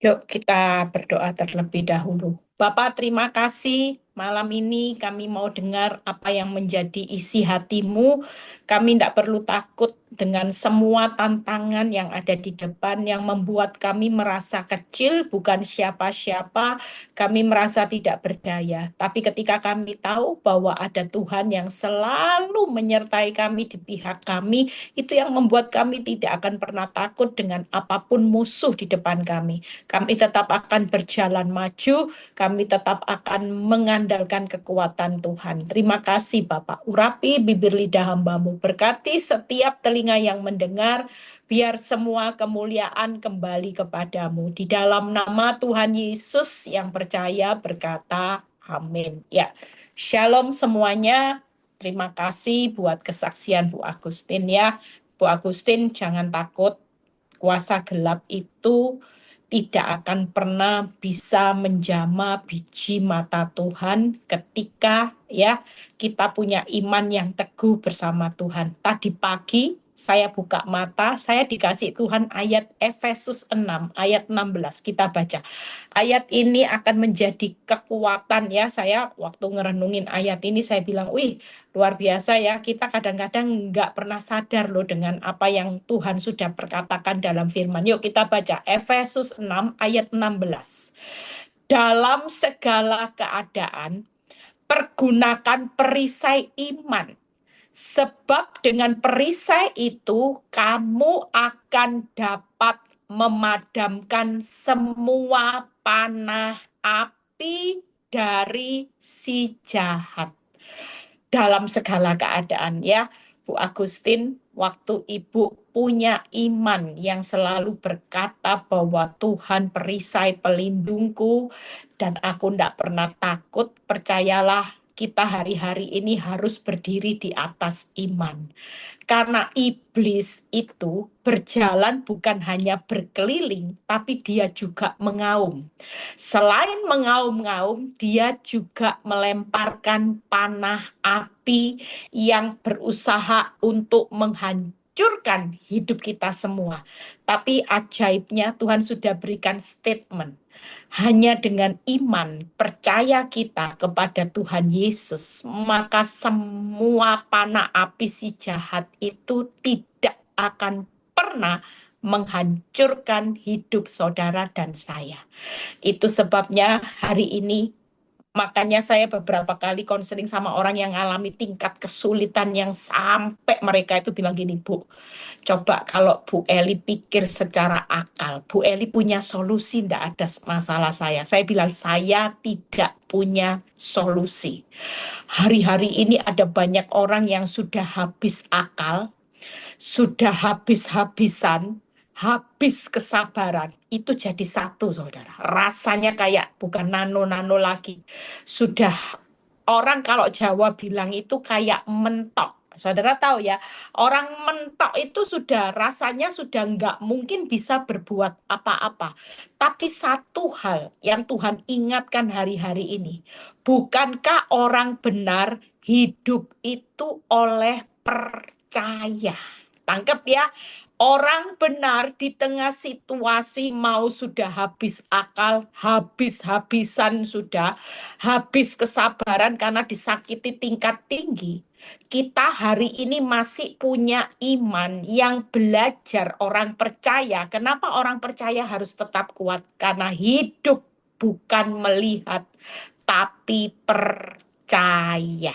Yuk kita berdoa terlebih dahulu. Bapak, terima kasih. Malam ini kami mau dengar apa yang menjadi isi hatimu. Kami tidak perlu takut dengan semua tantangan yang ada di depan yang membuat kami merasa kecil, bukan siapa-siapa. Kami merasa tidak berdaya. Tapi ketika kami tahu bahwa ada Tuhan yang selalu menyertai kami di pihak kami, itu yang membuat kami tidak akan pernah takut dengan apapun musuh di depan kami. Kami tetap akan berjalan maju, kami tetap akan mengandalkan kekuatan Tuhan. Terima kasih Bapak. Urapi bibir lidah hamba-Mu. Berkati setiap telinga yang mendengar, biar semua kemuliaan kembali kepadamu. Di dalam nama Tuhan Yesus yang percaya berkata, amin. Ya, shalom semuanya. Terima kasih buat kesaksian Bu Agustin ya. Bu Agustin jangan takut, kuasa gelap itu tidak akan pernah bisa menjamah biji mata Tuhan ketika kita punya iman yang teguh bersama Tuhan. Tadi pagi saya buka mata, saya dikasih Tuhan ayat Efesus 6, ayat 16. Kita baca. Ayat ini akan menjadi kekuatan ya. Saya waktu ngerenungin ayat ini saya bilang, wih, luar biasa ya, kita kadang-kadang nggak pernah sadar loh dengan apa yang Tuhan sudah perkatakan dalam firman. Yuk kita baca Efesus 6 ayat 16. Dalam segala keadaan, pergunakan perisai iman. Sebab dengan perisai itu kamu akan dapat memadamkan semua panah api dari si jahat dalam segala keadaan ya. Bu Agustin, waktu Ibu punya iman yang selalu berkata bahwa Tuhan perisai pelindungku dan aku tidak pernah takut, percayalah kita hari-hari ini harus berdiri di atas iman. Karena iblis itu berjalan bukan hanya berkeliling, tapi dia juga mengaum. Selain mengaum-ngaum, dia juga melemparkan panah api yang berusaha untuk menghancurkan hidup kita semua. Tapi ajaibnya Tuhan sudah berikan statement. Hanya dengan iman, percaya kita kepada Tuhan Yesus, maka semua panah api si jahat itu tidak akan pernah menghancurkan hidup saudara dan saya. Itu sebabnya hari ini, makanya saya beberapa kali konseling sama orang yang mengalami tingkat kesulitan yang sampai mereka itu bilang gini, Bu, coba kalau Bu Eli pikir secara akal, Bu Eli punya solusi, tidak ada masalah saya. Saya bilang, saya tidak punya solusi. Hari-hari ini ada banyak orang yang sudah habis akal, sudah habis-habisan, habis kesabaran, itu jadi satu, saudara. Rasanya kayak bukan nano-nano lagi. Sudah, orang kalau Jawa bilang itu kayak mentok. Saudara tahu ya, orang mentok itu sudah rasanya sudah nggak mungkin bisa berbuat apa-apa. Tapi satu hal yang Tuhan ingatkan hari-hari ini, bukankah orang benar hidup itu oleh percaya? Tangkep ya, orang benar di tengah situasi mau sudah habis akal, habis-habisan sudah, habis kesabaran karena disakiti tingkat tinggi. Kita hari ini masih punya iman yang belajar orang percaya. Kenapa orang percaya harus tetap kuat? Karena hidup bukan melihat, tapi percaya.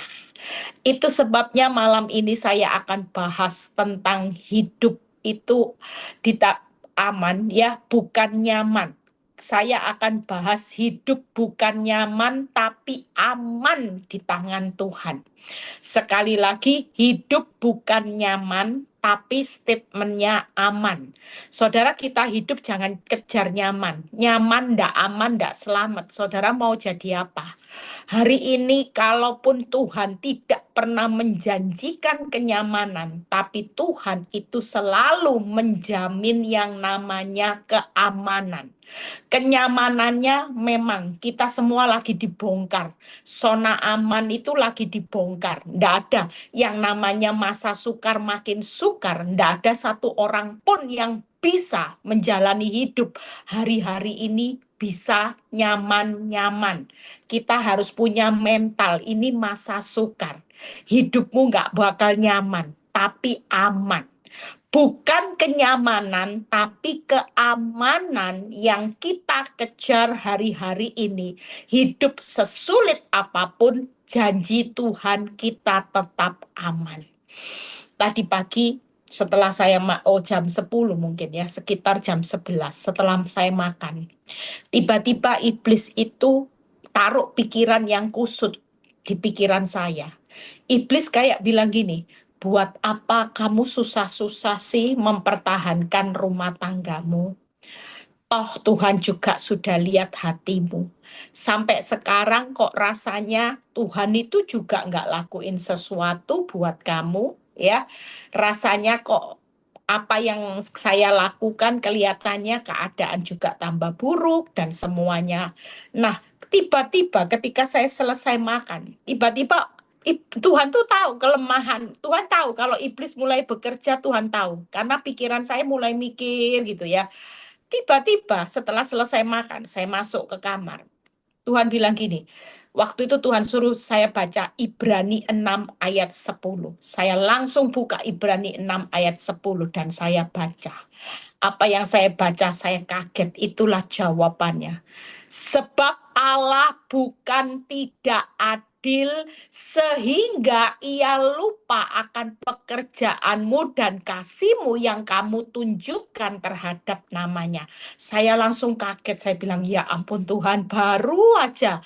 Itu sebabnya malam ini saya akan bahas tentang hidup itu tidak aman ya, bukan nyaman. Saya akan bahas hidup bukan nyaman tapi aman di tangan Tuhan. Sekali lagi, hidup bukan nyaman tapi statementnya aman. Saudara, kita hidup jangan kejar nyaman. Nyaman ndak aman ndak selamat. Saudara mau jadi apa? Hari ini kalaupun Tuhan tidak pernah menjanjikan kenyamanan, tapi Tuhan itu selalu menjamin yang namanya keamanan. Kenyamanannya memang kita semua lagi dibongkar. Zona aman itu lagi dibongkar. Nggak ada yang namanya masa sukar makin sukar. Tidak ada satu orang pun yang bisa menjalani hidup hari-hari ini bisa nyaman-nyaman. Kita harus punya mental, ini masa sukar. Hidupmu nggak bakal nyaman, tapi aman. Bukan kenyamanan, tapi keamanan yang kita kejar hari-hari ini. Hidup sesulit apapun, janji Tuhan kita tetap aman. Tadi pagi setelah saya jam 10 mungkin ya, sekitar jam 11 setelah saya makan. Tiba-tiba iblis itu taruh pikiran yang kusut di pikiran saya. Iblis kayak bilang gini, buat apa kamu susah-susah sih mempertahankan rumah tanggamu? Toh Tuhan juga sudah lihat hatimu. Sampai sekarang kok rasanya Tuhan itu juga nggak lakuin sesuatu buat kamu, ya. Rasanya kok apa yang saya lakukan kelihatannya keadaan juga tambah buruk dan semuanya. Nah, tiba-tiba ketika saya selesai makan, tiba-tiba Tuhan tuh tahu kelemahan. Tuhan tahu kalau iblis mulai bekerja, Tuhan tahu. Karena pikiran saya mulai mikir gitu ya. Tiba-tiba setelah selesai makan, saya masuk ke kamar. Tuhan bilang gini, waktu itu Tuhan suruh saya baca Ibrani 6 ayat 10. Saya langsung buka Ibrani 6 ayat 10 dan saya baca. Apa yang saya baca, saya kaget. Itulah jawabannya. Sebab Allah bukan tidak adil sehingga ia lupa akan pekerjaanmu dan kasihmu yang kamu tunjukkan terhadap namanya. Saya langsung kaget, saya bilang, ya ampun Tuhan, baru aja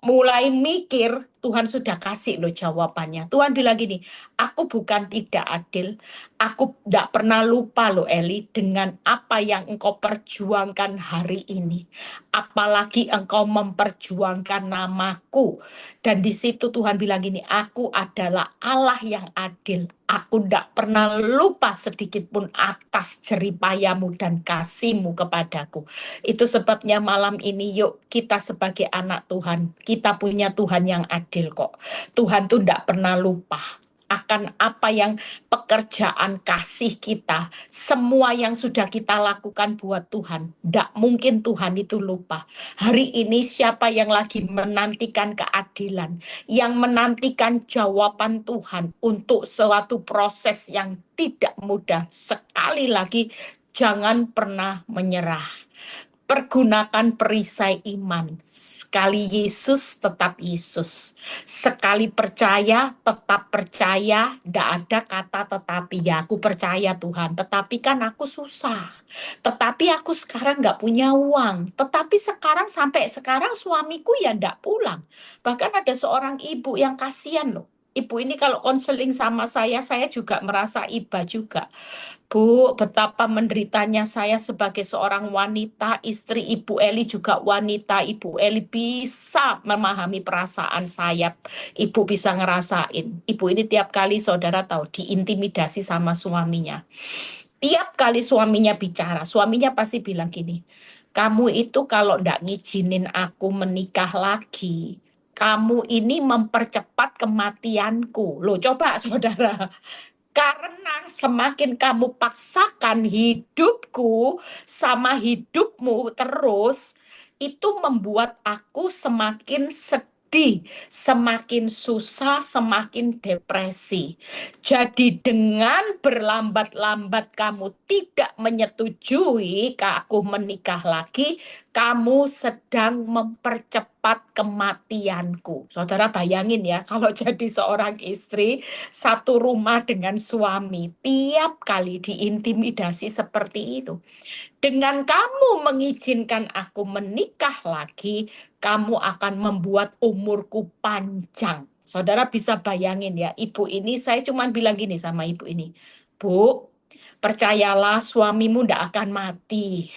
mulai mikir, Tuhan sudah kasih loh jawabannya. Tuhan bilang gini, aku bukan tidak adil, aku tidak pernah lupa loh Eli dengan apa yang engkau perjuangkan hari ini. Apalagi engkau memperjuangkan namaku. Dan di situ Tuhan bilang gini, aku adalah Allah yang adil. Aku tidak pernah lupa sedikit pun atas jeripayamu dan kasihmu kepadaku. Itu sebabnya malam ini yuk kita sebagai anak Tuhan, kita punya Tuhan yang adil kok. Tuhan tuh tidak pernah lupa akan apa yang pekerjaan kasih kita, semua yang sudah kita lakukan buat Tuhan. Tidak mungkin Tuhan itu lupa. Hari ini siapa yang lagi menantikan keadilan, yang menantikan jawaban Tuhan untuk suatu proses yang tidak mudah. Sekali lagi, jangan pernah menyerah. Pergunakan perisai iman. Sekali Yesus, tetap Yesus. Sekali percaya, tetap percaya. Tidak ada kata tetapi. Ya, aku percaya Tuhan. Tetapi kan aku susah. Tetapi aku sekarang nggak punya uang. Tetapi sekarang, sampai sekarang suamiku ya nggak pulang. Bahkan ada seorang ibu yang kasihan loh. Ibu ini kalau konseling sama saya juga merasa iba juga. Bu, betapa menderitanya saya sebagai seorang wanita, istri Ibu Eli juga wanita. Ibu Eli bisa memahami perasaan saya. Ibu bisa ngerasain. Ibu ini tiap kali saudara tahu diintimidasi sama suaminya. Tiap kali suaminya bicara, suaminya pasti bilang gini, kamu itu kalau ndak ngizinin aku menikah lagi, kamu ini mempercepat kematianku. Loh, coba saudara. Karena semakin kamu paksakan hidupku sama hidupmu terus, itu membuat aku semakin sedih, semakin susah, semakin depresi. Jadi dengan berlambat-lambat kamu tidak menyetujui aku menikah lagi, kamu sedang mempercepat kematianku. Saudara bayangin ya, kalau jadi seorang istri, satu rumah dengan suami, tiap kali diintimidasi seperti itu. Dengan kamu mengizinkan aku menikah lagi, kamu akan membuat umurku panjang. Saudara bisa bayangin ya, ibu ini, saya cuma bilang gini sama ibu ini, Bu, percayalah suamimu tidak akan mati.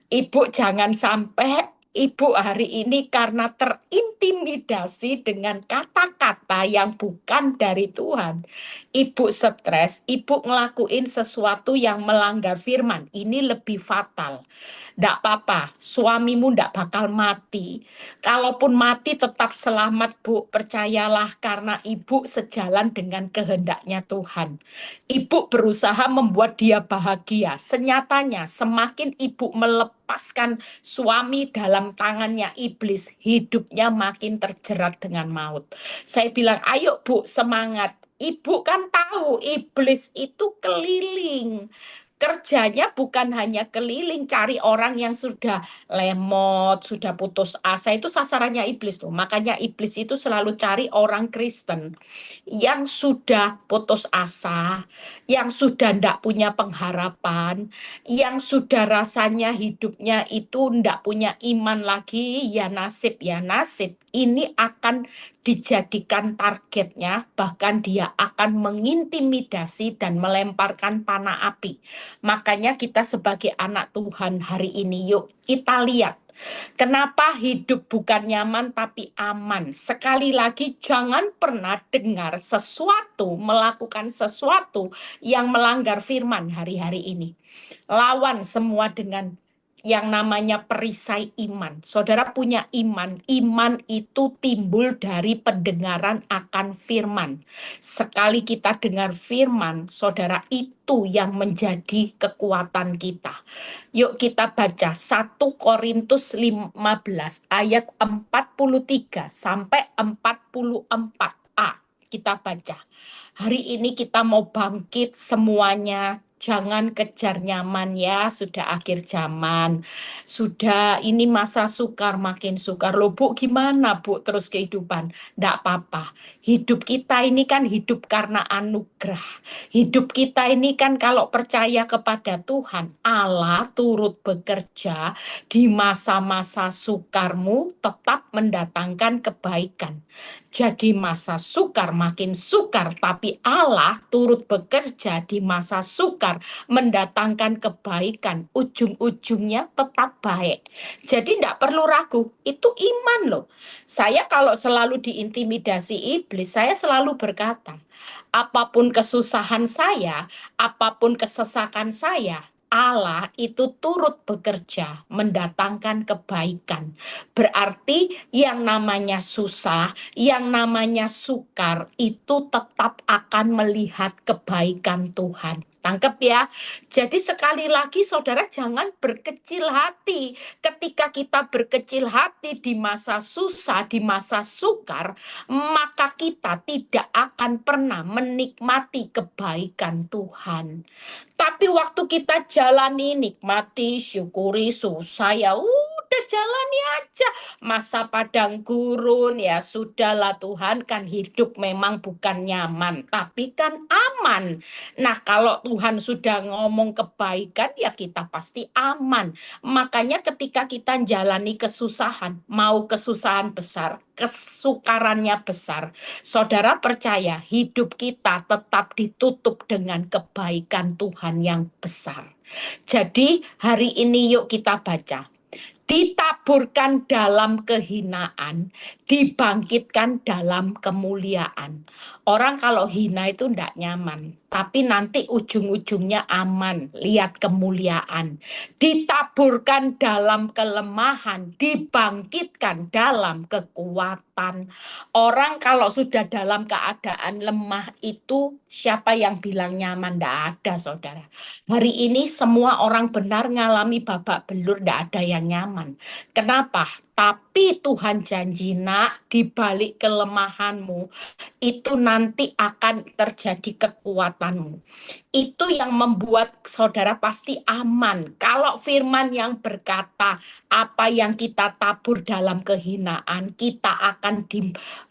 Ibu jangan sampai ibu hari ini karena terintimidasi dengan kata-kata kata-kata yang bukan dari Tuhan. Ibu stres, ibu ngelakuin sesuatu yang melanggar firman. Ini lebih fatal. Nggak apa-apa, suamimu nggak bakal mati. Kalaupun mati tetap selamat, Bu. Percayalah karena ibu sejalan dengan kehendaknya Tuhan. Ibu berusaha membuat dia bahagia. Senyatanya, semakin ibu melepaskan suami dalam tangannya iblis, hidupnya makin terjerat dengan maut. Saya bilang, ayo Bu, semangat. Ibu kan tahu iblis itu keliling. Kerjanya bukan hanya keliling cari orang yang sudah lemot, sudah putus asa. Itu sasarannya iblis tuh. Makanya iblis itu selalu cari orang Kristen yang sudah putus asa, yang sudah ndak punya pengharapan, yang sudah rasanya hidupnya itu ndak punya iman lagi. Ya nasib, ya nasib. Ini akan dijadikan targetnya, bahkan dia akan mengintimidasi dan melemparkan panah api. Makanya kita sebagai anak Tuhan hari ini, yuk kita lihat. Kenapa hidup bukan nyaman tapi aman? Sekali lagi, jangan pernah dengar sesuatu, melakukan sesuatu yang melanggar firman hari-hari ini. Lawan semua dengan yang namanya perisai iman. Saudara punya iman. Iman itu timbul dari pendengaran akan firman. Sekali kita dengar firman, saudara, itu yang menjadi kekuatan kita. Yuk kita baca 1 Korintus 15 ayat 43 sampai 44a. Kita baca. Hari ini kita mau bangkit semuanya. Jangan kejar nyaman ya, sudah akhir zaman. Sudah ini masa sukar, makin sukar. Loh Bu, gimana Bu terus kehidupan? Nggak apa-apa. Hidup kita ini kan hidup karena anugerah. Hidup kita ini kan kalau percaya kepada Tuhan, Allah turut bekerja di masa-masa sukarmu tetap mendatangkan kebaikan. Jadi masa sukar makin sukar, tapi Allah turut bekerja di masa sukar mendatangkan kebaikan. Ujung-ujungnya tetap baik. Jadi tidak perlu ragu, itu iman loh. Saya kalau selalu diintimidasi iblis, saya selalu berkata, apapun kesusahan saya, apapun kesesakan saya, Allah itu turut bekerja mendatangkan kebaikan. Berarti yang namanya susah, yang namanya sukar itu tetap akan melihat kebaikan Tuhan. Tangkep ya. Jadi sekali lagi saudara jangan berkecil hati. Ketika kita berkecil hati di masa susah, di masa sukar, maka kita tidak akan pernah menikmati kebaikan Tuhan. Tapi waktu kita jalani, nikmati, syukuri, susah ya udah jalani aja. Masa padang gurun ya sudahlah, Tuhan kan hidup memang bukan nyaman, tapi kan aman. Nah kalau Tuhan sudah ngomong kebaikan ya kita pasti aman. Makanya ketika kita jalani kesusahan, mau kesusahan besar, kesukarannya besar, saudara percaya hidup kita tetap ditutup dengan kebaikan Tuhan yang besar. Jadi hari ini yuk kita baca. Ditaburkan dalam kehinaan, dibangkitkan dalam kemuliaan. Orang kalau hina itu tidak nyaman, tapi nanti ujung-ujungnya aman, lihat kemuliaan. Ditaburkan dalam kelemahan, dibangkitkan dalam kekuatan. Orang kalau sudah dalam keadaan lemah itu, siapa yang bilang nyaman? Tidak ada, saudara. Hari ini semua orang benar ngalami babak belur, tidak ada yang nyaman. Kenapa? Tapi Tuhan janji, nak, di balik kelemahanmu, itu nanti akan terjadi kekuatanmu. Itu yang membuat saudara pasti aman. Kalau firman yang berkata, apa yang kita tabur dalam kehinaan, kita akan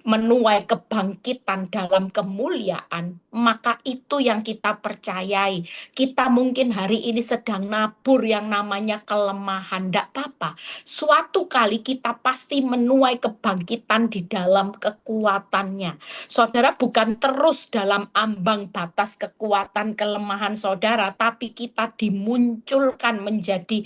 menuai kebangkitan dalam kemuliaan, maka itu yang kita percayai. Kita mungkin hari ini sedang nabur yang namanya kelemahan, tidak apa-apa. Suatu kali kita kita pasti menuai kebangkitan di dalam kekuatannya. Saudara, bukan terus dalam ambang batas kekuatan kelemahan saudara, tapi kita dimunculkan menjadi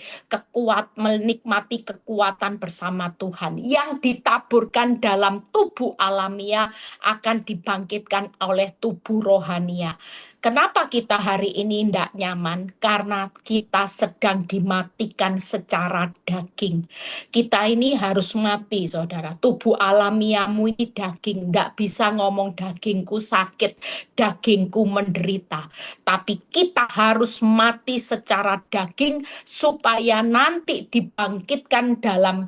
menikmati kekuatan bersama Tuhan yang ditaburkan dalam tubuh alamiah akan dibangkitkan oleh tubuh rohania. Kenapa kita hari ini tidak nyaman? Karena kita sedang dimatikan secara daging. Kita ini harus mati, saudara. Tubuh alamiahmu ini daging. Tidak bisa ngomong dagingku sakit, dagingku menderita. Tapi kita harus mati secara daging supaya nanti dibangkitkan dalam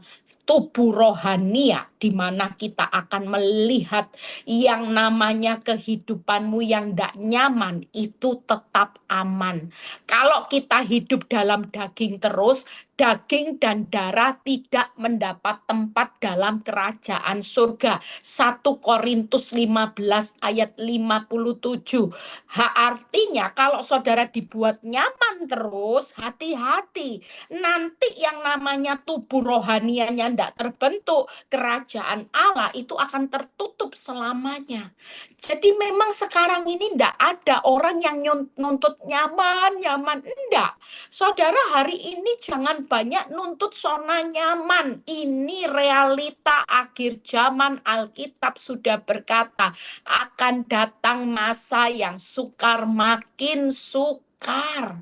tubuh rohania, di mana kita akan melihat yang namanya kehidupanmu yang tidak nyaman itu tetap aman. Kalau kita hidup dalam daging terus, daging dan darah tidak mendapat tempat dalam kerajaan surga. 1 Korintus 15 ayat 57. Artinya kalau saudara dibuat nyaman terus, hati-hati. Nanti yang namanya tubuh rohanianya tidak terbentuk, kerajaan Allah itu akan tertutup selamanya. Jadi memang sekarang ini tidak ada orang yang nuntut nyaman, enggak. Saudara, hari ini jangan banyak nuntut zona nyaman. Ini realita akhir zaman. Alkitab sudah berkata, akan datang masa yang sukar makin sukar.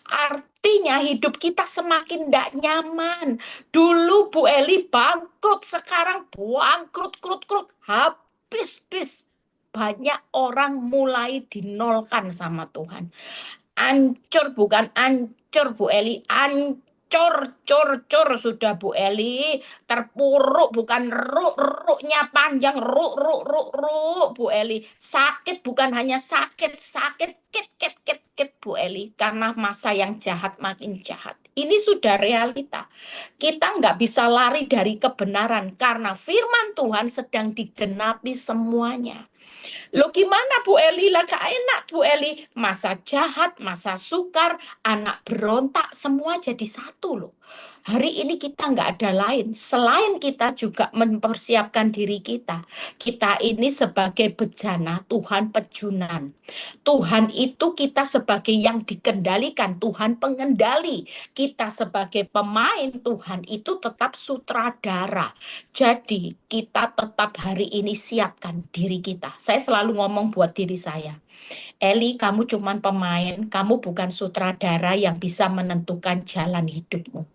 Artinya hidup kita semakin tidak nyaman. Dulu Bu Eli bangkrut, sekarang bangkrut, habis. Banyak orang mulai dinolkan sama Tuhan. Ancur, bukan ancur Bu Eli, cur sudah Bu Eli, terpuruk bukan ruknya panjang, ruk Bu Eli, sakit bukan hanya sakit kit Bu Eli, karena masa yang jahat makin jahat. Ini sudah realita. Kita nggak bisa lari dari kebenaran karena firman Tuhan sedang digenapi semuanya. Loh gimana Bu Eli? Lah gak enak Bu Eli. Masa jahat, masa sukar, anak berontak, semua jadi satu loh. Hari ini kita nggak ada lain. Selain kita juga mempersiapkan diri kita. Kita ini sebagai bejana, Tuhan pejunan. Tuhan itu kita sebagai yang dikendalikan, Tuhan pengendali. Kita sebagai pemain, Tuhan itu tetap sutradara. Jadi kita tetap hari ini siapkan diri kita. Saya selalu ngomong buat diri saya, Eli, kamu cuman pemain, kamu bukan sutradara yang bisa menentukan jalan hidupmu.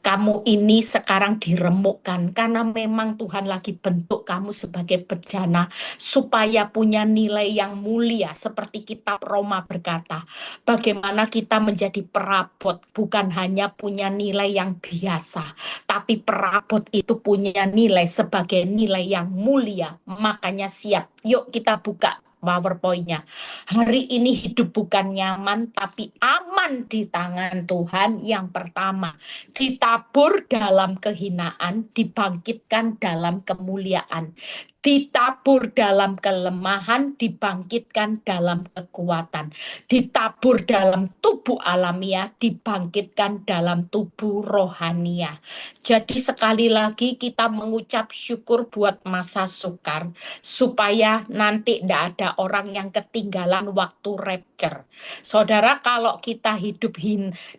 Kamu ini sekarang diremukkan karena memang Tuhan lagi bentuk kamu sebagai bejana supaya punya nilai yang mulia, seperti kitab Roma berkata. Bagaimana kita menjadi perabot bukan hanya punya nilai yang biasa, tapi perabot itu punya nilai sebagai nilai yang mulia. Makanya siap, yuk kita buka PowerPoint-nya. Hari ini hidup bukan nyaman, tapi aman di tangan Tuhan. Yang pertama, ditabur dalam kehinaan, dibangkitkan dalam kemuliaan. Ditabur dalam kelemahan, dibangkitkan dalam kekuatan. Ditabur dalam tubuh alamiah, dibangkitkan dalam tubuh rohania. Jadi sekali lagi kita mengucap syukur buat masa sukar, supaya nanti tidak ada orang yang ketinggalan waktu rapture. Saudara, kalau kita hidup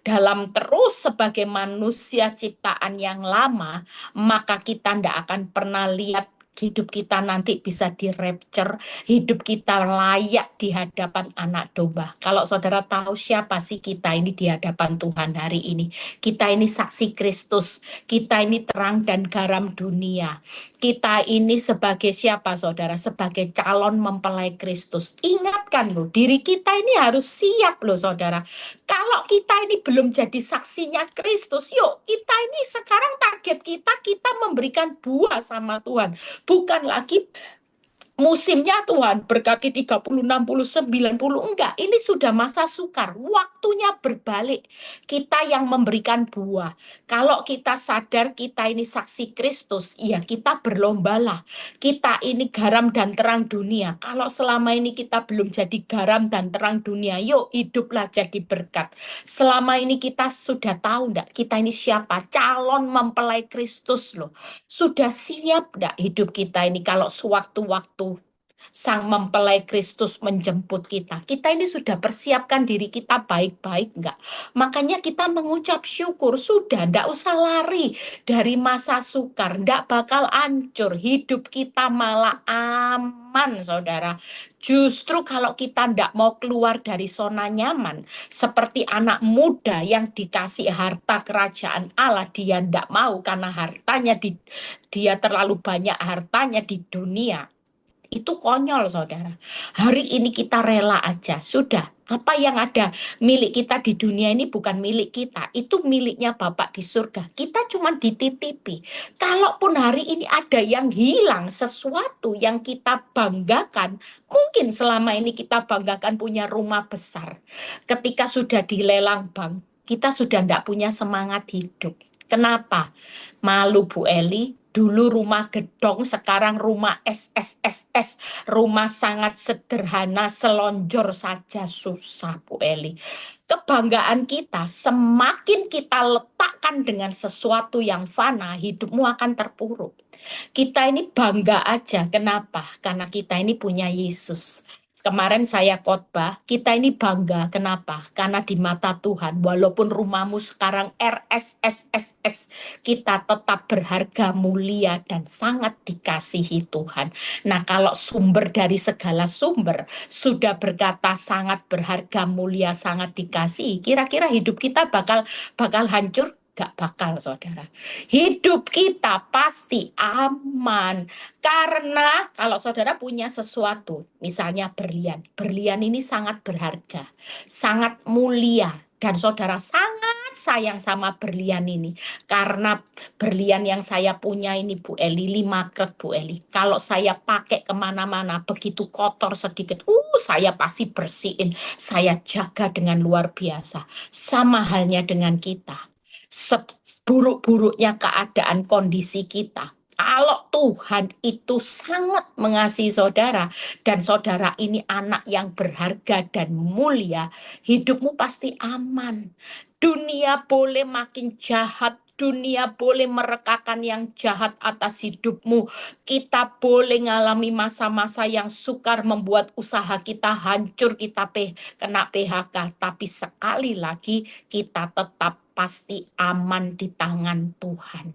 dalam terus sebagai manusia ciptaan yang lama, maka kita tidak akan pernah lihat hidup kita nanti bisa di-rapture, hidup kita layak di hadapan anak domba. Kalau saudara tahu siapa sih kita ini di hadapan Tuhan hari ini, kita ini saksi Kristus, kita ini terang dan garam dunia. Kita ini sebagai siapa saudara? Sebagai calon mempelai Kristus. Ingatkan loh, diri kita ini harus siap loh saudara. Kalau kita ini belum jadi saksinya Kristus, yuk kita ini sekarang target kita memberikan buah sama Tuhan. Bukan lagi musimnya Tuhan berkati 30, 60, 90, enggak. Ini sudah masa sukar. Waktunya berbalik. Kita yang memberikan buah. Kalau kita sadar kita ini saksi Kristus, ya kita berlombalah. Kita ini garam dan terang dunia. Kalau selama ini kita belum jadi garam dan terang dunia, yuk hiduplah jadi berkat. Selama ini kita sudah tahu enggak kita ini siapa? Calon mempelai Kristus loh. Sudah siap enggak hidup kita ini kalau sewaktu-waktu Sang mempelai Kristus menjemput kita. Kita ini sudah persiapkan diri kita baik-baik enggak? Makanya kita mengucap syukur. Sudah, enggak usah lari dari masa sukar. Enggak bakal hancur. Hidup kita malah aman, saudara. Justru kalau kita enggak mau keluar dari zona nyaman, seperti anak muda yang dikasih harta kerajaan Allah, dia enggak mau karena dia terlalu banyak hartanya di dunia. Itu konyol, saudara. Hari ini kita rela aja. Sudah, apa yang ada milik kita di dunia ini bukan milik kita. Itu miliknya Bapak di surga. Kita cuma dititipi. Kalaupun hari ini ada yang hilang, sesuatu yang kita banggakan, mungkin selama ini kita banggakan punya rumah besar. Ketika sudah dilelang bank, kita sudah tidak punya semangat hidup. Kenapa? Malu Bu Eli, dulu rumah gedong, sekarang rumah SSSS, rumah sangat sederhana, selonjor saja susah Bu Eli. Kebanggaan kita, semakin kita letakkan dengan sesuatu yang fana, hidupmu akan terpuruk. Kita ini bangga aja, kenapa? Karena kita ini punya Yesus. Kemarin saya khotbah, kita ini bangga. Kenapa? Karena di mata Tuhan, walaupun rumahmu sekarang RSSSS, kita tetap berharga, mulia, dan sangat dikasihi Tuhan. Nah, kalau sumber dari segala sumber sudah berkata sangat berharga, mulia, sangat dikasihi, kira-kira hidup kita bakal hancur? Gak bakal, saudara. Hidup kita pasti aman. Karena kalau saudara punya sesuatu, misalnya berlian. Berlian ini sangat berharga, sangat mulia. Dan saudara sangat sayang sama berlian ini. Karena berlian yang saya punya ini Bu Eli, 5 kret Bu Eli. Kalau saya pakai kemana-mana, begitu kotor sedikit, saya pasti bersihin. Saya jaga dengan luar biasa. Sama halnya dengan kita. Seburuk-buruknya keadaan kondisi kita. Kalau Tuhan itu sangat mengasihi saudara, dan saudara ini anak yang berharga dan mulia, hidupmu pasti aman. Dunia boleh makin jahat, dunia boleh merekakan yang jahat atas hidupmu. Kita boleh ngalami masa-masa yang sukar membuat usaha kita hancur, kita kena PHK. Tapi sekali lagi kita tetap pasti aman di tangan Tuhan.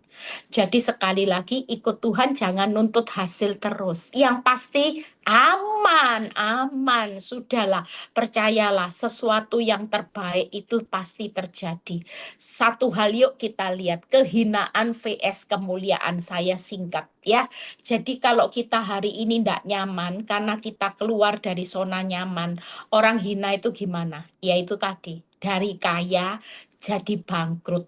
Jadi sekali lagi ikut Tuhan, jangan nuntut hasil terus. Yang pasti aman, aman. Sudahlah, percayalah sesuatu yang terbaik itu pasti terjadi. Satu hal yuk kita lihat, kehinaan vs kemuliaan, saya singkat ya. Jadi kalau kita hari ini tidak nyaman karena kita keluar dari zona nyaman, orang hina itu gimana? Ya itu tadi, dari kaya jadi bangkrut.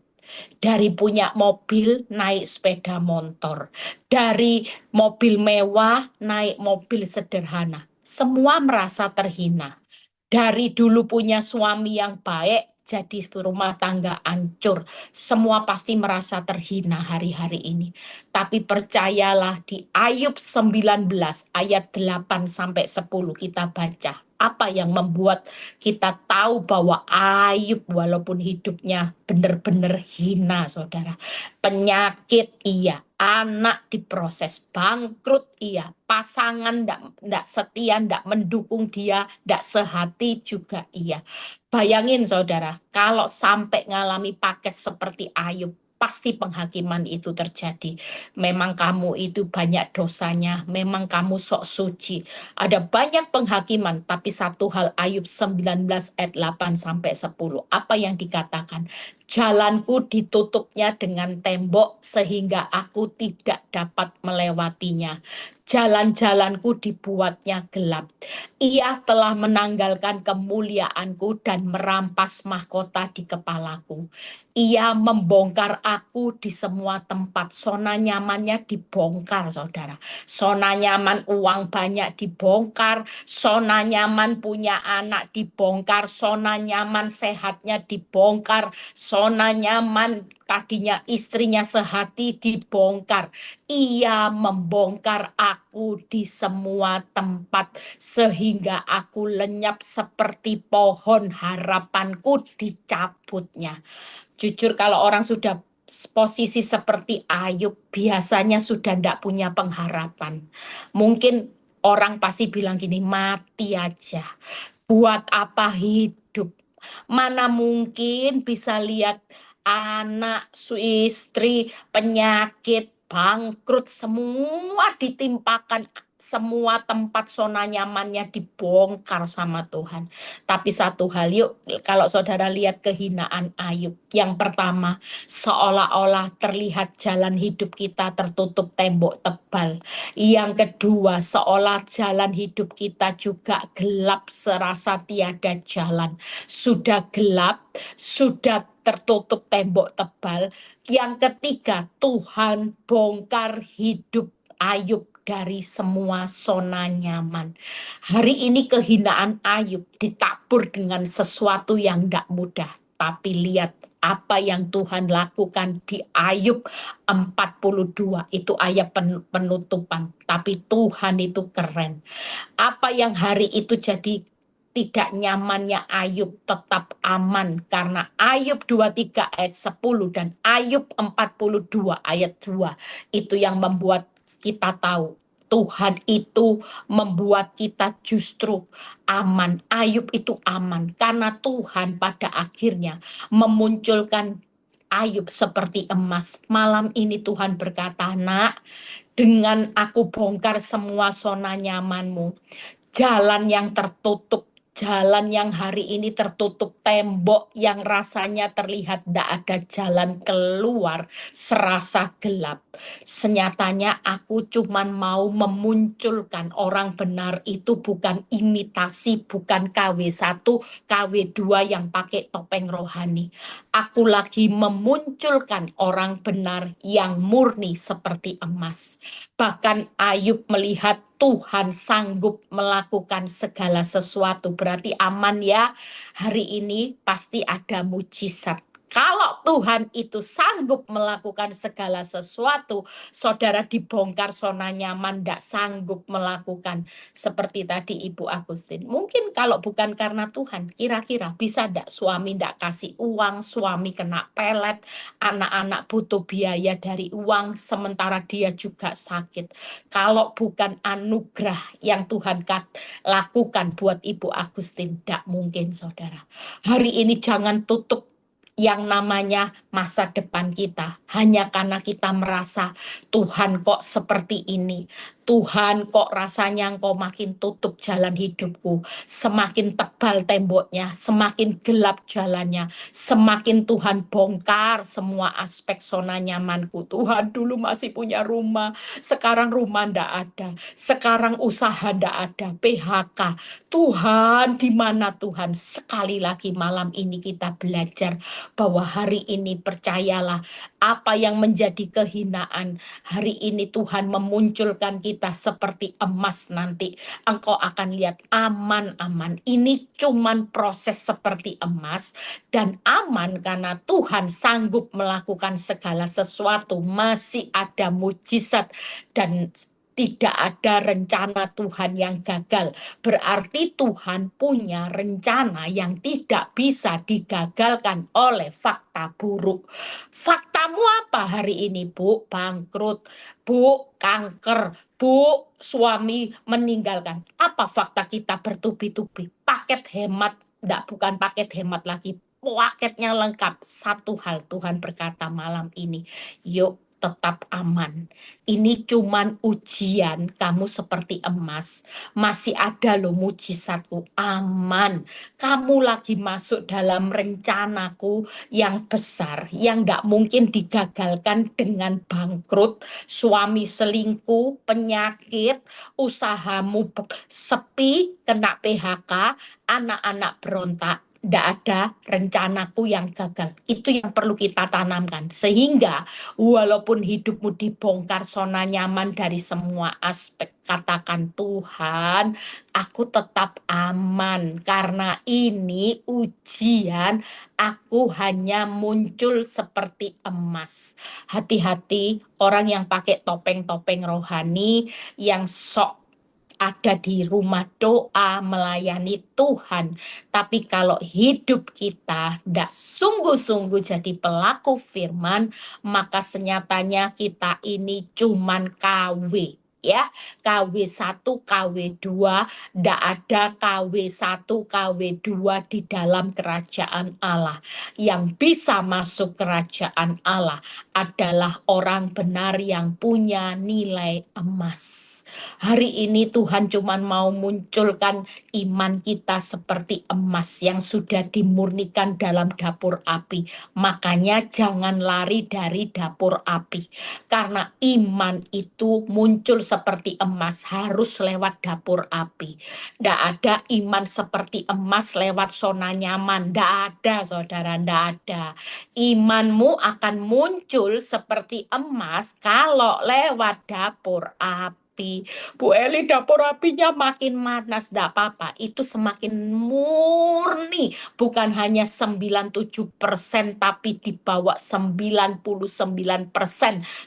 Dari punya mobil naik sepeda motor. Dari mobil mewah naik mobil sederhana. Semua merasa terhina. Dari dulu punya suami yang baik, jadi rumah tangga hancur. Semua pasti merasa terhina hari-hari ini. Tapi percayalah di Ayub 19 ayat 8 sampai 10 kita baca. Apa yang membuat kita tahu bahwa Ayub walaupun hidupnya benar-benar hina, saudara. Penyakit iya, anak diproses, bangkrut iya, pasangan ndak setia, ndak mendukung dia, ndak sehati juga iya. Bayangin saudara, kalau sampai ngalami paket seperti Ayub, pasti penghakiman itu terjadi. Memang kamu itu banyak dosanya, memang kamu sok suci. Ada banyak penghakiman, tapi satu hal Ayub 19 ayat 8 sampai 10. Apa yang dikatakan? Jalanku ditutupnya dengan tembok sehingga aku tidak dapat melewatinya. Jalan-jalanku dibuatnya gelap. Ia telah menanggalkan kemuliaanku dan merampas mahkota di kepalaku. Ia membongkar aku di semua tempat. Zona nyamannya dibongkar, saudara. Zona nyaman uang banyak dibongkar. Zona nyaman punya anak dibongkar. Zona nyaman sehatnya dibongkar. Zona nyaman tadinya istrinya sehati dibongkar. Ia membongkar aku di semua tempat sehingga aku lenyap seperti pohon, harapanku dicabutnya. Jujur kalau orang sudah posisi seperti Ayub biasanya sudah tidak punya pengharapan. Mungkin orang pasti bilang gini, mati aja. Buat apa hidup? Mana mungkin bisa lihat anak, istri, penyakit, bangkrut, semua ditimpakan, semua tempat zona nyamannya dibongkar sama Tuhan. Tapi satu hal, yuk, kalau saudara lihat kehinaan Ayub. Yang pertama, seolah-olah terlihat jalan hidup kita tertutup tembok tebal. Yang kedua, seolah jalan hidup kita juga gelap, serasa tiada jalan. Sudah gelap, sudah tertutup tembok tebal. Yang ketiga, Tuhan bongkar hidup Ayub dari semua zona nyaman. Hari ini kehinaan Ayub ditabur dengan sesuatu yang tidak mudah. Tapi lihat apa yang Tuhan lakukan di Ayub 42. Itu ayat penutupan. Tapi Tuhan itu keren. Apa yang hari itu jadi tidak nyamannya Ayub tetap aman karena Ayub 23 ayat 10 dan Ayub 42 ayat 2 itu yang membuat kita tahu Tuhan itu membuat kita justru aman. Ayub itu aman karena Tuhan pada akhirnya memunculkan Ayub seperti emas. Malam ini Tuhan berkata, nak, dengan aku bongkar semua zona nyamanmu, jalan yang tertutup, jalan yang hari ini tertutup, tembok yang rasanya terlihat tidak ada jalan keluar, serasa gelap. Senyatanya aku cuman mau memunculkan orang benar itu bukan imitasi, bukan KW1, KW2 yang pakai topeng rohani. Aku lagi memunculkan orang benar yang murni seperti emas. Bahkan Ayub melihat Tuhan sanggup melakukan segala sesuatu. Berarti aman ya, hari ini pasti ada mujizat. Kalau Tuhan itu sanggup melakukan segala sesuatu, saudara dibongkar zona nyaman, tidak sanggup melakukan. Seperti tadi Ibu Agustin. Mungkin kalau bukan karena Tuhan, kira-kira bisa tidak suami tidak kasih uang, suami kena pelet, anak-anak butuh biaya dari uang, sementara dia juga sakit. Kalau bukan anugerah yang Tuhan lakukan buat Ibu Agustin, tidak mungkin saudara. Hari ini jangan tutup yang namanya masa depan kita. Hanya karena kita merasa Tuhan kok seperti ini. Tuhan kok rasanya engkau makin tutup jalan hidupku. Semakin tebal temboknya, semakin gelap jalannya. Semakin Tuhan bongkar semua aspek zona nyamanku. Tuhan dulu masih punya rumah, sekarang rumah ndak ada. Sekarang usaha ndak ada, PHK. Tuhan, di mana Tuhan? Sekali lagi malam ini kita belajar bahwa hari ini percayalah apa yang menjadi kehinaan. Hari ini Tuhan memunculkan kita seperti emas nanti. Engkau akan lihat aman-aman. Ini cuman proses seperti emas dan aman karena Tuhan sanggup melakukan segala sesuatu. Masih ada mujizat dan tidak ada rencana Tuhan yang gagal. Berarti Tuhan punya rencana yang tidak bisa digagalkan oleh fakta buruk. Faktamu apa hari ini, Bu? Bangkrut, Bu, kanker, Bu, suami meninggalkan. Apa fakta kita bertubi-tubi? Paket hemat, enggak, bukan paket hemat lagi. Paketnya lengkap. Satu hal Tuhan berkata malam ini, yuk tetap aman. Ini cuman ujian, kamu seperti emas. Masih ada loh mujizatku, aman. Kamu lagi masuk dalam rencanaku yang besar, yang nggak mungkin digagalkan dengan bangkrut, suami selingkuh, penyakit, usahamu sepi, kena PHK, anak-anak berontak. Tidak ada rencanaku yang gagal. Itu yang perlu kita tanamkan. Sehingga walaupun hidupmu dibongkar zona nyaman dari semua aspek, katakan Tuhan, aku tetap aman. Karena ini ujian, aku hanya muncul seperti emas. Hati-hati orang yang pakai topeng-topeng rohani, yang sok ada di rumah doa melayani Tuhan. Tapi kalau hidup kita tidak sungguh-sungguh jadi pelaku firman, maka senyatanya kita ini cuman KW. Ya, KW1, KW2, tidak ada KW1, KW2 di dalam kerajaan Allah. Yang bisa masuk kerajaan Allah adalah orang benar yang punya nilai emas. Hari ini Tuhan cuma mau munculkan iman kita seperti emas yang sudah dimurnikan dalam dapur api. Makanya jangan lari dari dapur api. Karena iman itu muncul seperti emas harus lewat dapur api. Tidak ada iman seperti emas lewat zona nyaman. Tidak ada, saudara, tidak ada. Imanmu akan muncul seperti emas kalau lewat dapur api. Bu Eli, dapur apinya makin panas, tidak apa-apa. Itu semakin murni. Bukan hanya 97%, tapi dibawa 99%.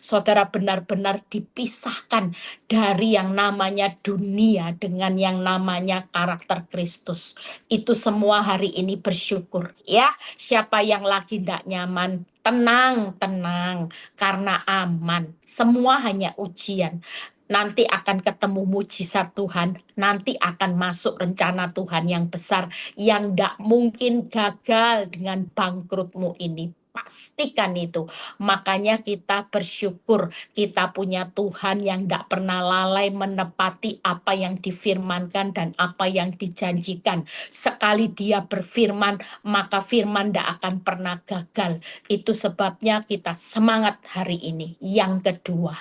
Saudara benar-benar dipisahkan dari yang namanya dunia dengan yang namanya karakter Kristus. Itu semua hari ini bersyukur. Ya, siapa yang lagi tidak nyaman, tenang, tenang. Karena aman. Semua hanya ujian. Nanti akan ketemu mujizat Tuhan, nanti akan masuk rencana Tuhan yang besar, yang tidak mungkin gagal dengan bangkrutmu ini. Pastikan itu. Makanya kita bersyukur kita punya Tuhan yang tidak pernah lalai menepati apa yang difirmankan dan apa yang dijanjikan. Sekali dia berfirman, maka firman tidak akan pernah gagal. Itu sebabnya kita semangat hari ini. Yang kedua,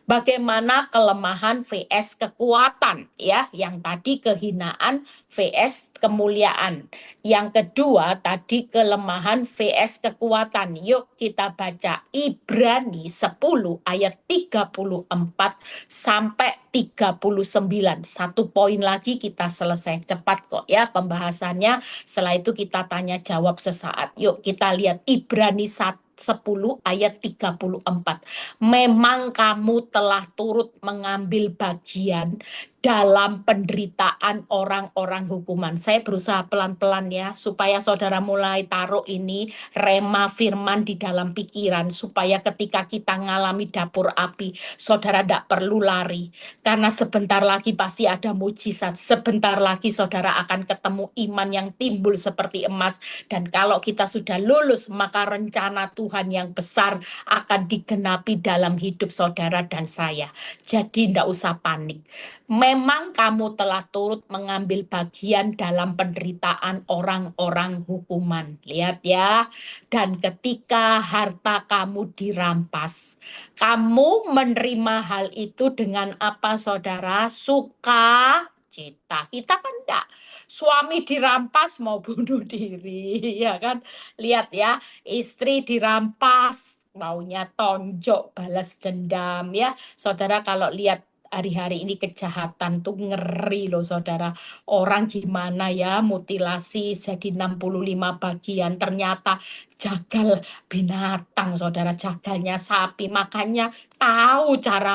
bagaimana kelemahan vs kekuatan, ya, yang tadi kehinaan vs kemuliaan. Yang kedua tadi kelemahan vs kekuatan. Yuk kita baca Ibrani 10 ayat 34 sampai 39. Satu poin lagi kita selesai, cepat kok ya pembahasannya. Setelah itu kita tanya jawab sesaat. Yuk kita lihat Ibrani 10 ayat 34. Memang kamu telah turut mengambil bagian dalam penderitaan orang-orang hukuman. Saya berusaha pelan-pelan ya, supaya saudara mulai taruh ini rema firman di dalam pikiran, supaya ketika kita ngalami dapur api, saudara tidak perlu lari. Karena sebentar lagi pasti ada mujizat. Sebentar lagi saudara akan ketemu iman yang timbul seperti emas. Dan kalau kita sudah lulus, maka rencana Tuhan yang besar akan digenapi dalam hidup saudara dan saya. Jadi tidak usah panik. Memang kamu telah turut mengambil bagian dalam penderitaan orang-orang hukuman. Lihat ya. Dan ketika harta kamu dirampas, kamu menerima hal itu dengan apa, saudara? Sukacita. Kita kan enggak. Suami dirampas mau bunuh diri, ya kan? Lihat ya, istri dirampas, maunya tonjok, balas dendam ya. Saudara kalau lihat hari-hari ini kejahatan tuh ngeri loh saudara. Orang gimana ya mutilasi jadi 65 bagian, ternyata jagal binatang saudara, jagalnya sapi. Makanya tahu cara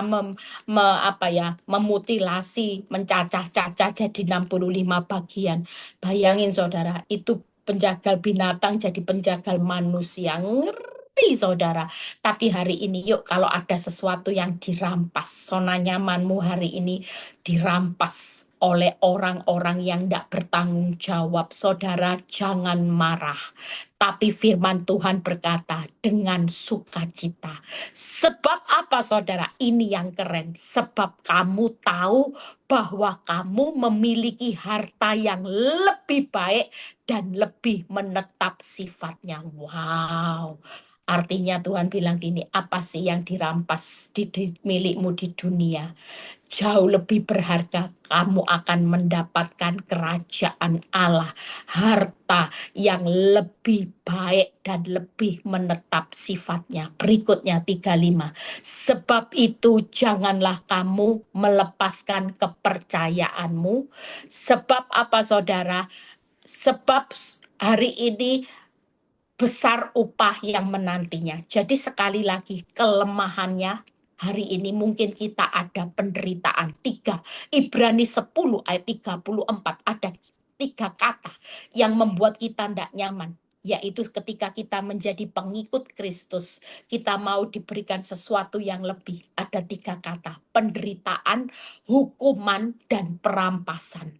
memutilasi, mencacah-cacah jadi 65 bagian. Bayangin saudara, itu penjagal binatang jadi penjagal manusia. Ngeri saudara. Tapi hari ini yuk kalau ada sesuatu yang dirampas, zona nyamanmu hari ini dirampas. oleh orang-orang yang tidak bertanggung jawab. Saudara, jangan marah. Tapi firman Tuhan berkata, dengan sukacita. Sebab apa saudara? Ini yang keren. Sebab kamu tahu bahwa kamu memiliki harta yang lebih baik dan lebih menetap sifatnya. Wow. Artinya Tuhan bilang gini, apa sih yang dirampas di milikmu di dunia? Jauh lebih berharga, kamu akan mendapatkan kerajaan Allah, harta yang lebih baik dan lebih menetap sifatnya. Berikutnya 35. Sebab itu janganlah kamu melepaskan kepercayaanmu. Sebab apa saudara? Sebab hari ini besar upah yang menantinya. Jadi sekali lagi kelemahannya hari ini mungkin kita ada penderitaan. 3 Ibrani 10 ayat 34 ada 3 kata yang membuat kita tidak nyaman. Yaitu ketika kita menjadi pengikut Kristus, kita mau diberikan sesuatu yang lebih. Ada 3 kata, penderitaan, hukuman, dan perampasan.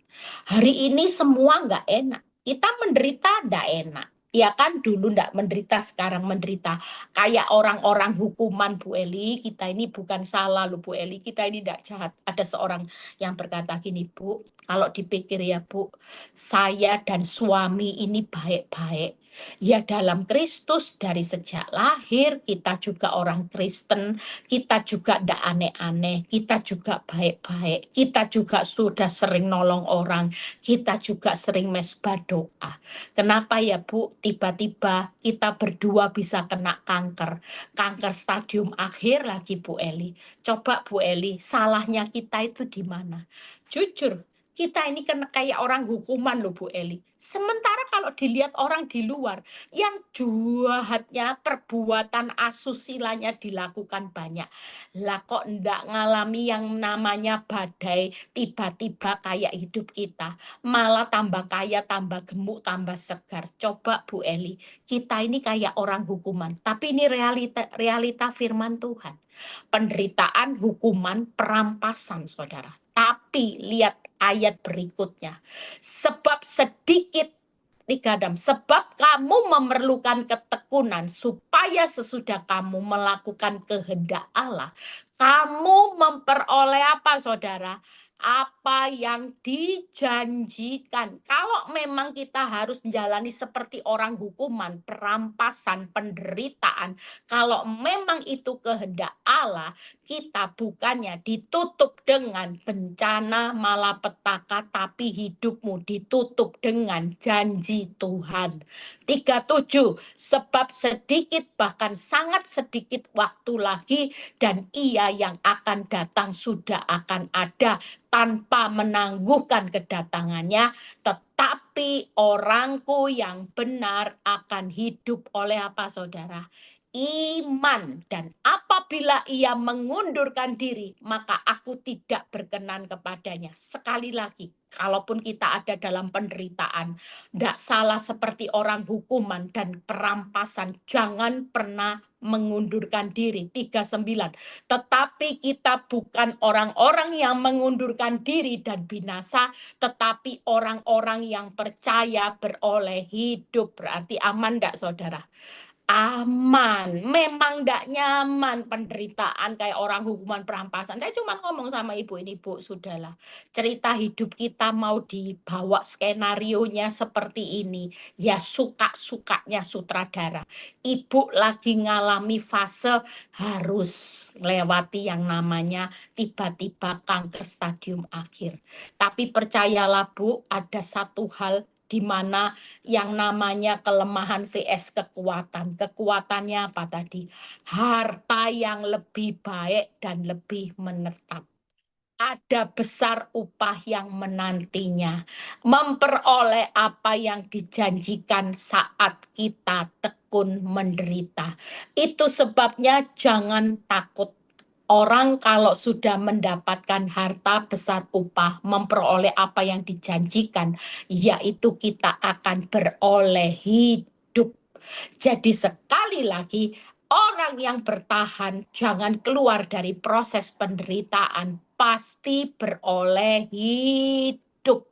Hari ini semua nggak enak. Kita menderita nggak enak. Ya kan dulu ndak menderita, sekarang menderita. Kayak orang-orang hukuman Bu Eli, kita ini bukan salah loh Bu Eli, kita ini ndak jahat. Ada seorang yang berkata gini, Bu, kalau dipikir ya Bu, saya dan suami ini baik-baik. Ya dalam Kristus dari sejak lahir, kita juga orang Kristen, kita juga ndak aneh-aneh, kita juga baik-baik, kita juga sudah sering nolong orang, kita juga sering mesbah doa. Kenapa ya Bu, tiba-tiba kita berdua bisa kena kanker. Kanker stadium akhir lagi Bu Eli. Coba Bu Eli, salahnya kita itu di mana? Jujur, kita ini kena kayak orang hukuman loh Bu Eli. Sementara kalau dilihat orang di luar, yang jahatnya perbuatan asusilanya dilakukan banyak. Lah kok ndak ngalami yang namanya badai tiba-tiba kayak hidup kita, malah tambah kaya, tambah gemuk, tambah segar. Coba Bu Eli, kita ini kayak orang hukuman, tapi ini realita firman Tuhan. Penderitaan, hukuman, perampasan, saudara. Tapi lihat ayat berikutnya. Sebab sedikit, 3 sebab kamu memerlukan ketekunan supaya sesudah kamu melakukan kehendak Allah, kamu memperoleh apa saudara? Apa yang dijanjikan. Kalau memang kita harus menjalani seperti orang hukuman, perampasan, penderitaan, kalau memang itu kehendak Allah, kita bukannya ditutup dengan bencana malapetaka, tapi hidupmu ditutup dengan janji Tuhan. 37, sebab sedikit bahkan sangat sedikit waktu lagi dan ia yang akan datang sudah akan ada tanpa menangguhkan kedatangannya, tetapi orangku yang benar akan hidup oleh apa saudara? Iman. Dan apabila ia mengundurkan diri, maka aku tidak berkenan kepadanya. Sekali lagi, kalaupun kita ada dalam penderitaan, tidak salah seperti orang hukuman dan perampasan, jangan pernah mengundurkan diri. 39. Tetapi kita bukan orang-orang yang mengundurkan diri dan binasa, tetapi orang-orang yang percaya beroleh hidup. Berarti aman enggak saudara? Aman, memang tidak nyaman penderitaan kayak orang hukuman perampasan. Saya cuma ngomong sama ibu ini, Bu, sudahlah. Cerita hidup kita mau dibawa skenarionya seperti ini. Ya suka-sukanya sutradara. Ibu lagi ngalami fase harus lewati yang namanya tiba-tiba kanker stadium akhir. Tapi percayalah Bu, ada satu hal di mana yang namanya kelemahan vs kekuatan. Kekuatannya apa tadi? Harta yang lebih baik dan lebih menetap. Ada besar upah yang menantinya. Memperoleh apa yang dijanjikan saat kita tekun menderita. Itu sebabnya jangan takut. Orang kalau sudah mendapatkan harta besar upah, memperoleh apa yang dijanjikan, yaitu kita akan beroleh hidup. Jadi sekali lagi, orang yang bertahan jangan keluar dari proses penderitaan, pasti beroleh hidup.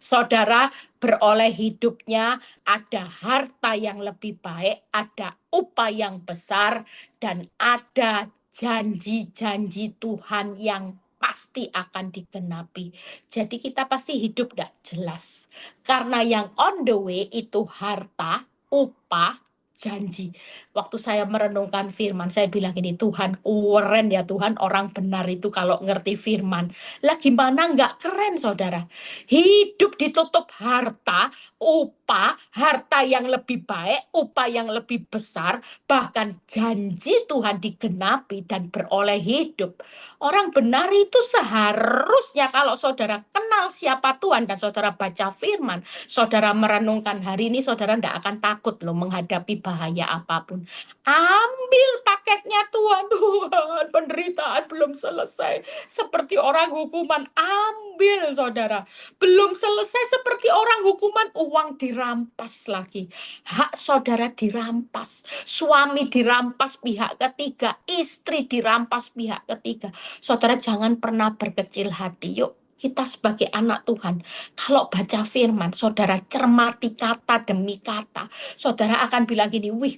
Saudara, beroleh hidupnya ada harta yang lebih baik, ada upah yang besar, dan ada janji-janji Tuhan yang pasti akan digenapi. Jadi kita pasti hidup tidak jelas. Karena yang on the way itu harta, upah, janji. Waktu saya merenungkan firman, saya bilang ini, Tuhan keren ya Tuhan, orang benar itu kalau ngerti firman. Lah gimana nggak keren saudara? Hidup ditutup harta, upah, harta yang lebih baik, upah yang lebih besar, bahkan janji Tuhan digenapi dan beroleh hidup. Orang benar itu seharusnya kalau saudara kenal siapa Tuhan dan saudara baca firman, saudara merenungkan hari ini, saudara tidak akan takut loh menghadapi bahaya apapun. Ambil paketnya Tuhan, Tuhan, penderitaan belum selesai. Seperti orang hukuman, ambil saudara. Belum selesai seperti orang hukuman, uang dirampas lagi. Hak saudara dirampas. Suami dirampas pihak ketiga. Istri dirampas pihak ketiga. Saudara jangan pernah berkecil hati. Yuk kita sebagai anak Tuhan, kalau baca firman, saudara cermati kata demi kata. Saudara akan bilang gini, wih,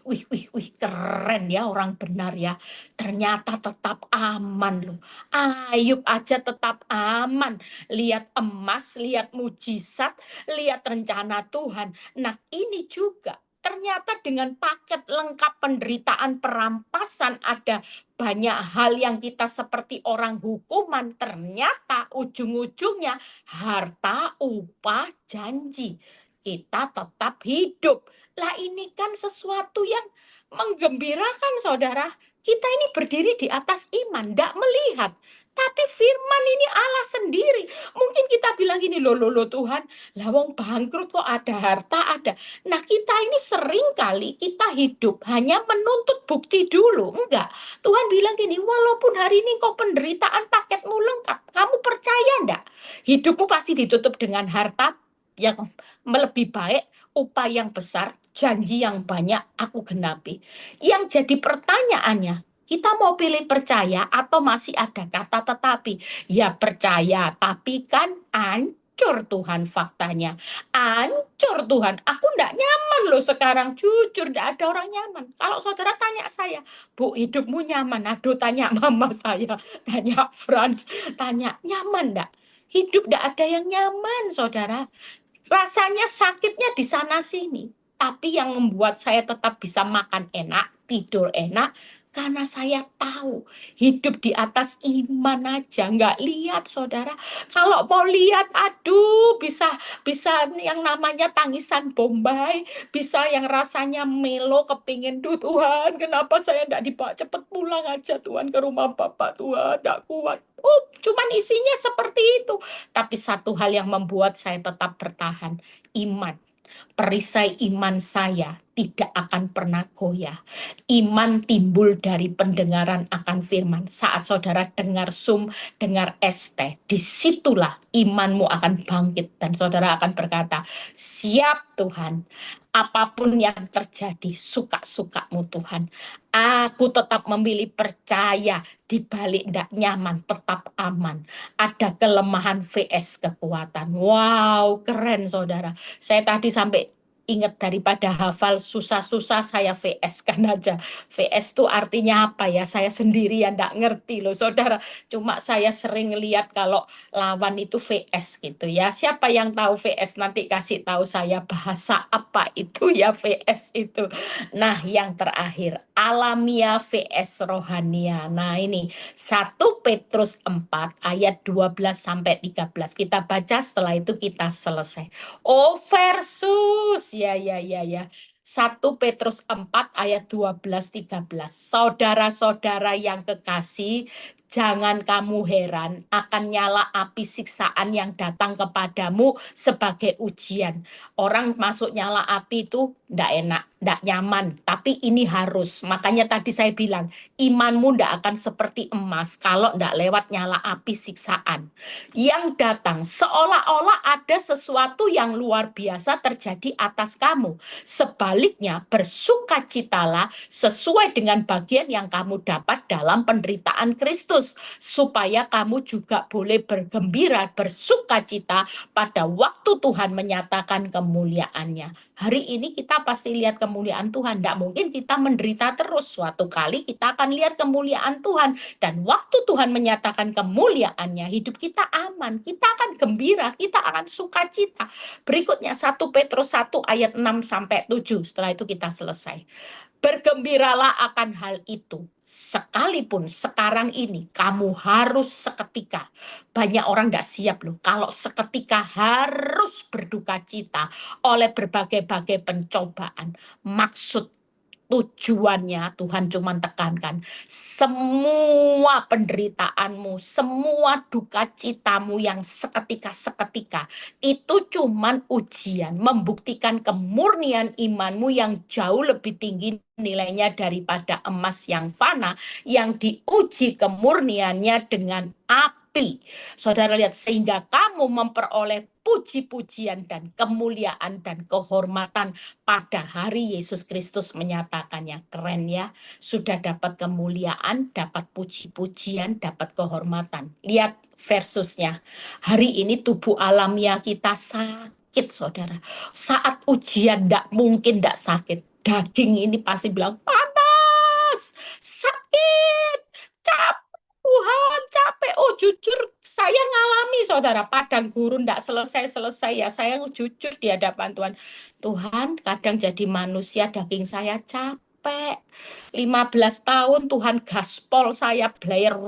keren ya orang benar ya. Ternyata tetap aman loh. Ayub aja tetap aman. Lihat emas, lihat mujizat, lihat rencana Tuhan. Nah ini juga ternyata dengan paket lengkap penderitaan, perampasan, ada banyak hal yang kita seperti orang hukuman, ternyata ujung-ujungnya harta, upah, janji. Kita tetap hidup. Lah ini kan sesuatu yang menggembirakan saudara. Kita ini berdiri di atas iman, tidak melihat. Tapi firman ini Allah sendiri. Mungkin kita bilang gini, loh Tuhan, lah wong bangkrut kok ada harta, ada. Nah kita ini sering kali kita hidup hanya menuntut bukti dulu. Enggak. Tuhan bilang gini, walaupun hari ini kau penderitaan paketmu lengkap, kamu percaya enggak? Hidupmu pasti ditutup dengan harta yang lebih baik, upah yang besar, janji yang banyak, aku genapi. Yang jadi pertanyaannya, kita mau pilih percaya atau masih ada kata tetapi? Ya percaya, tapi kan hancur Tuhan faktanya. Hancur Tuhan. Aku enggak nyaman loh sekarang. Jujur, enggak ada orang nyaman. Kalau saudara tanya saya, Bu, hidupmu nyaman? Aduh, tanya mama saya, tanya Franz, tanya, nyaman enggak? Hidup enggak ada yang nyaman, saudara. Rasanya sakitnya di sana sini. Tapi yang membuat saya tetap bisa makan enak, tidur enak, karena saya tahu hidup di atas iman aja. Nggak lihat, saudara. Kalau mau lihat, aduh, bisa bisa yang namanya tangisan Bombay, bisa yang rasanya melo, kepingin, duh Tuhan, kenapa saya nggak dibawa cepet pulang aja Tuhan ke rumah Bapak Tuhan, nggak kuat. Oh, cuman isinya seperti itu. Tapi satu hal yang membuat saya tetap bertahan, iman. Perisai iman saya tidak akan pernah goyah. Iman timbul dari pendengaran akan firman. Saat saudara dengar Zoom, dengar ST, disitulah imanmu akan bangkit. Dan saudara akan berkata, siap Tuhan, apapun yang terjadi, suka-sukamu Tuhan. Aku tetap memilih percaya, di balik tidak nyaman, tetap aman. Ada kelemahan vs kekuatan. Wow, keren saudara. Saya tadi sampai ingat daripada hafal susah-susah saya VS kan aja. VS itu artinya apa ya? Saya sendiri yang enggak ngerti loh saudara. Cuma saya sering lihat kalau lawan itu VS gitu ya. Siapa yang tahu VS nanti kasih tahu saya bahasa apa itu ya VS itu. Nah yang terakhir alamiah VS rohania. Nah ini 1 Petrus 4 ayat 12 sampai 13. Kita baca setelah itu kita selesai. Oh versus ya. 1 Petrus 4 ayat 12-13. Saudara-saudara yang kekasih, jangan kamu heran akan nyala api siksaan yang datang kepadamu sebagai ujian. Orang masuk nyala api itu ndak enak, ndak nyaman, tapi ini harus. Makanya tadi saya bilang, imanmu ndak akan seperti emas kalau ndak lewat nyala api siksaan yang datang seolah-olah ada sesuatu yang luar biasa terjadi atas kamu. Sebaliknya, bersukacitalah sesuai dengan bagian yang kamu dapat dalam penderitaan Kristus. Kristus, supaya kamu juga boleh bergembira, bersukacita pada waktu Tuhan menyatakan kemuliaannya. Hari ini kita pasti lihat kemuliaan Tuhan. Tidak mungkin kita menderita terus. Suatu kali kita akan lihat kemuliaan Tuhan. Dan waktu Tuhan menyatakan kemuliaannya, hidup kita aman. Kita akan gembira, kita akan sukacita. Berikutnya 1 Petrus 1 ayat 6-7. Setelah itu kita selesai. Bergembiralah akan hal itu. Sekalipun sekarang ini kamu harus seketika. Banyak orang tidak siap loh. Kalau seketika harus berduka cita oleh berbagai-bagai pencobaan. Maksud tujuannya Tuhan cuma tekankan. Semua penderitaanmu, semua duka citamu yang seketika-seketika. Itu cuman ujian. Membuktikan kemurnian imanmu yang jauh lebih tinggi nilainya daripada emas yang fana. Yang diuji kemurniannya dengan api. Saudara lihat, sehingga kamu memperoleh puji-pujian dan kemuliaan dan kehormatan pada hari Yesus Kristus menyatakannya. Keren ya, sudah dapat kemuliaan, dapat puji-pujian, dapat kehormatan. Lihat versusnya. Hari ini tubuh alamiah kita sakit, saudara. Saat ujian tidak mungkin tidak sakit. Daging ini pasti bilang, panas, sakit, capek. Tuhan capek. Oh jujur saya ngalami saudara, padang gurun tidak selesai-selesai ya. Saya jujur di hadapan Tuhan. Tuhan kadang jadi manusia daging saya capek. 15 tahun Tuhan gaspol saya blair.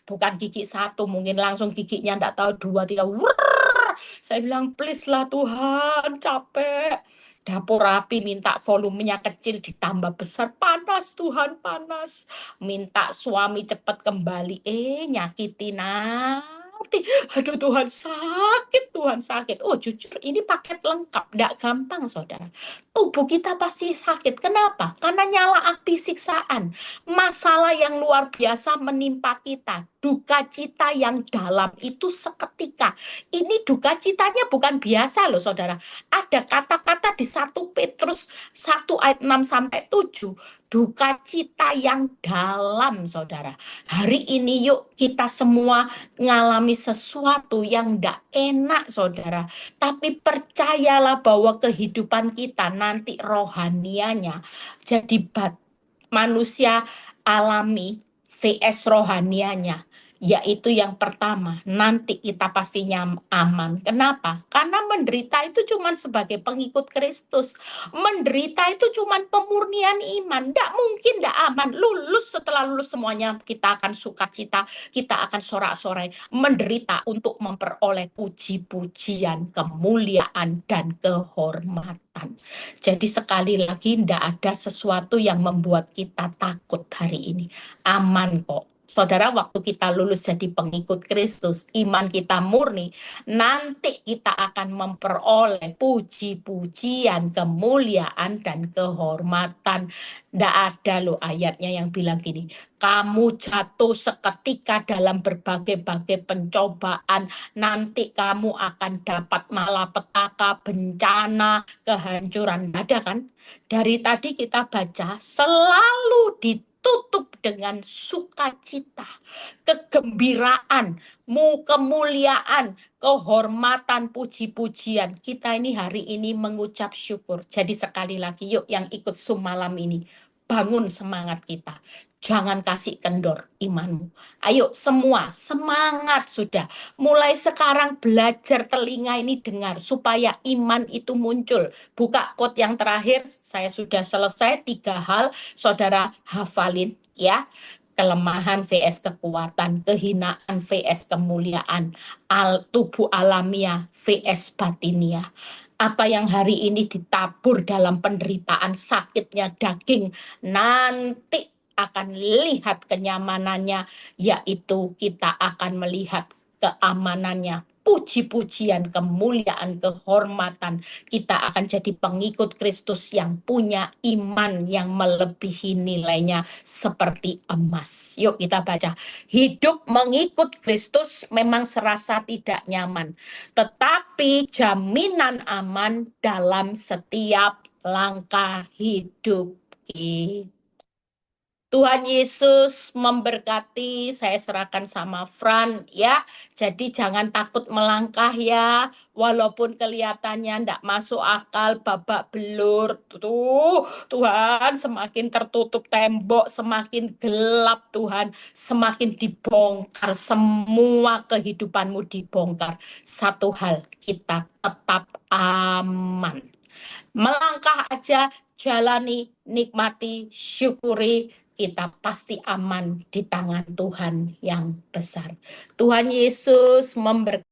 Bukan gigi satu, mungkin langsung giginya tidak tahu 2, 3. Saya bilang please lah Tuhan, capek. Dapur api minta volumenya kecil ditambah besar. Panas Tuhan, panas. Minta suami cepat kembali. Nyakitin nanti. Aduh Tuhan sakit, Tuhan sakit. Oh jujur ini paket lengkap. Nggak gampang saudara. Tubuh kita pasti sakit. Kenapa? Karena nyala api siksaan. Masalah yang luar biasa menimpa kita. Duka cita yang dalam itu seketika. Ini duka citanya bukan biasa loh saudara. Ada kata-kata di 1 Petrus 1 ayat 6-7. Duka cita yang dalam saudara. Hari ini yuk kita semua ngalami sesuatu yang tidak enak saudara. Tapi percayalah bahwa kehidupan kita nanti rohanianya jadi manusia alami vs rohanianya. Yaitu yang pertama, nanti kita pastinya aman. Kenapa? Karena menderita itu cuma sebagai pengikut Kristus. Menderita itu cuma pemurnian iman. Tidak mungkin tidak aman. Lulus, setelah lulus semuanya kita akan sukacita, kita akan sorak-sorai. Menderita untuk memperoleh puji-pujian, kemuliaan, dan kehormatan. Jadi sekali lagi tidak ada sesuatu yang membuat kita takut hari ini. Aman kok. Saudara, waktu kita lulus jadi pengikut Kristus, iman kita murni, nanti kita akan memperoleh puji-pujian, kemuliaan, dan kehormatan. Tidak ada loh ayatnya yang bilang gini, kamu jatuh seketika dalam berbagai-bagai pencobaan, nanti kamu akan dapat malapetaka, bencana, kehancuran. Tidak ada kan? Dari tadi kita baca, selalu ditutup dengan sukacita, kegembiraan, kemuliaan, kehormatan, puji-pujian. Kita ini hari ini mengucap syukur. Jadi sekali lagi yuk yang ikut Zoom malam ini, bangun semangat kita. Jangan kasih kendor imanmu. Ayo semua semangat sudah. Mulai sekarang belajar telinga ini dengar supaya iman itu muncul. Buka quote yang terakhir, saya sudah selesai 3 hal, saudara hafalin ya. Kelemahan vs kekuatan, kehinaan vs kemuliaan, tubuh alamiah vs batinia. Apa yang hari ini ditabur dalam penderitaan sakitnya daging, nanti akan lihat kenyamanannya, yaitu kita akan melihat keamanannya, puji-pujian, kemuliaan, kehormatan. Kita akan jadi pengikut Kristus yang punya iman yang melebihi nilainya seperti emas. Yuk kita baca. Hidup mengikut Kristus memang serasa tidak nyaman, tetapi jaminan aman dalam setiap langkah hidup kita. Tuhan Yesus memberkati, saya serahkan sama Fran ya. Jadi jangan takut melangkah ya, walaupun kelihatannya ndak masuk akal, babak belur. Tuh, Tuhan semakin tertutup tembok, semakin gelap Tuhan, semakin dibongkar, semua kehidupanmu dibongkar. Satu hal, kita tetap aman. Melangkah aja, jalani, nikmati, syukuri, kita pasti aman di tangan Tuhan yang besar. Tuhan Yesus memberkati.